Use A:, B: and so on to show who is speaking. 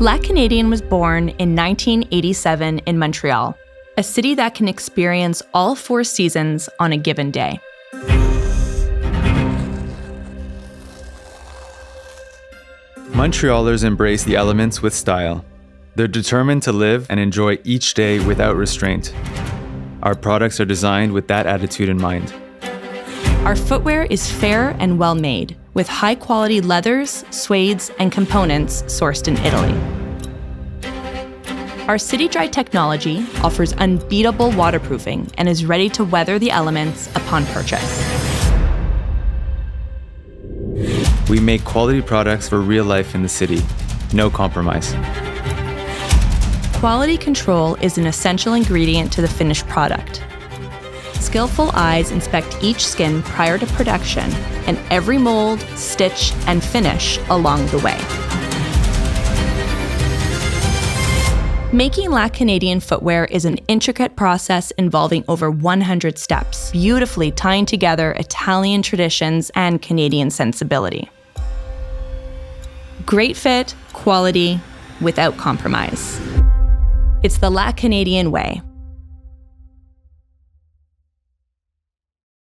A: La Canadienne was born in 1987 in Montreal, a city that can experience all 4 seasons on a given day.
B: Montrealers embrace the elements with style. They're determined to live and enjoy each day without restraint. Our products are designed with that attitude in mind.
A: Our footwear is fair and well-made, with high-quality leathers, suedes, and components sourced in Italy. Our city-dry technology offers unbeatable waterproofing and is ready to weather the elements upon purchase.
B: We make quality products for real life in the city. No compromise.
A: Quality control is an essential ingredient to the finished product. Skillful eyes inspect each skin prior to production, and every mold, stitch, and finish along the way. Making La Canadienne footwear is an intricate process involving over 100 steps, beautifully tying together Italian traditions and Canadian sensibility. Great fit, quality, without compromise. It's the La Canadienne Way.